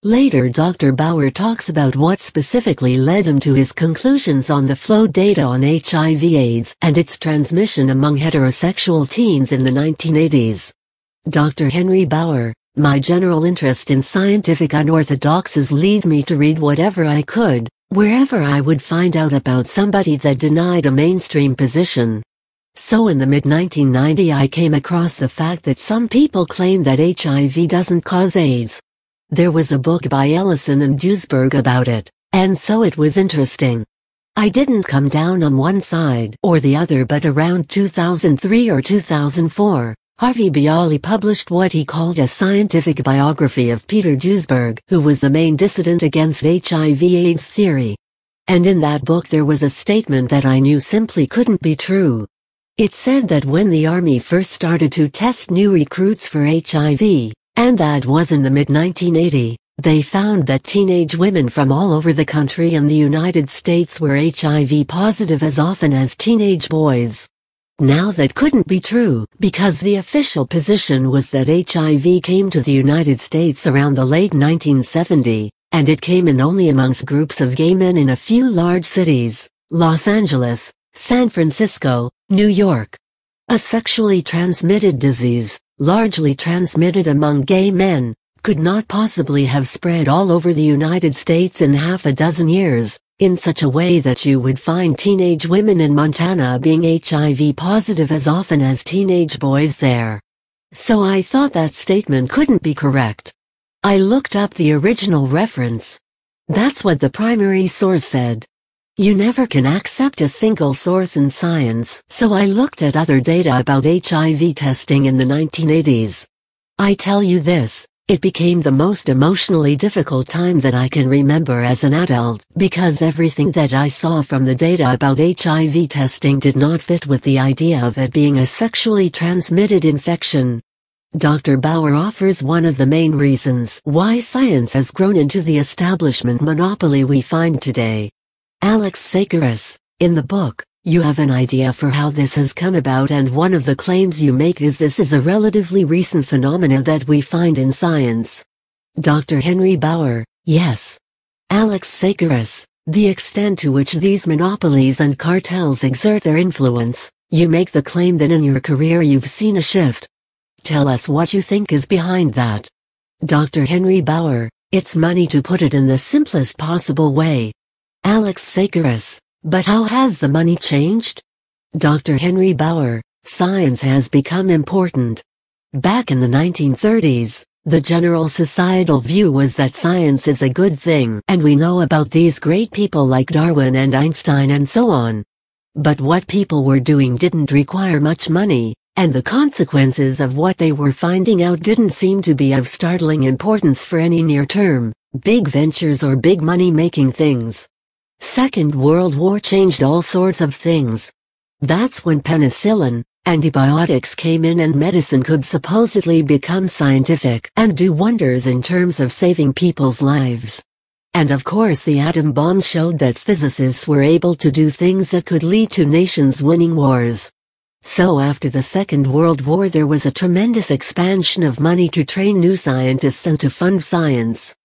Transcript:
Later Dr. Bauer talks about what specifically led him to his conclusions on the flow data on HIV/AIDS and its transmission among heterosexual teens in the 1980s. Dr. Henry Bauer: my general interest in scientific unorthodoxies lead me to read whatever I could, wherever I would find out about somebody that denied a mainstream position. So in the mid-1990s I came across the fact that some people claim that HIV doesn't cause AIDS. There was a book by Ellison and Duesberg about it, and so it was interesting. I didn't come down on one side or the other, but around 2003 or 2004, Harvey Bialy published what he called a scientific biography of Peter Duesberg, who was the main dissident against HIV/AIDS theory. And in that book there was a statement that I knew simply couldn't be true. It said that when the Army first started to test new recruits for HIV, and that was in the mid-1980s, they found that teenage women from all over the country and the United States were HIV positive as often as teenage boys. Now that couldn't be true, because the official position was that HIV came to the United States around the late 1970s, and it came in only amongst groups of gay men in a few large cities: Los Angeles, San Francisco, New York. A sexually transmitted disease, largely transmitted among gay men, could not possibly have spread all over the United States in half a dozen years, in such a way that you would find teenage women in Montana being HIV positive as often as teenage boys there. So I thought that statement couldn't be correct. I looked up the original reference. That's what the primary source said. You never can accept a single source in science, so I looked at other data about HIV testing in the 1980s. I tell you this, it became the most emotionally difficult time that I can remember as an adult, because everything that I saw from the data about HIV testing did not fit with the idea of it being a sexually transmitted infection. Dr. Bauer offers one of the main reasons why science has grown into the establishment monopoly we find today. Alex Sakaris: in the book, you have an idea for how this has come about, and one of the claims you make is this is a relatively recent phenomena that we find in science. Dr. Henry Bauer: yes. Alex Sakaris: the extent to which these monopolies and cartels exert their influence, you make the claim that in your career you've seen a shift. Tell us what you think is behind that. Dr. Henry Bauer: it's money, to put it in the simplest possible way. Alex Sakaris: but how has the money changed? Dr. Henry Bauer: science has become important. Back in the 1930s, the general societal view was that science is a good thing, and we know about these great people like Darwin and Einstein and so on. But what people were doing didn't require much money, and the consequences of what they were finding out didn't seem to be of startling importance for any near-term, big ventures or big money-making things. Second World War changed all sorts of things. That's when penicillin, antibiotics came in, and medicine could supposedly become scientific and do wonders in terms of saving people's lives. And of course the atom bomb showed that physicists were able to do things that could lead to nations winning wars. So after the Second World War there was a tremendous expansion of money to train new scientists and to fund science.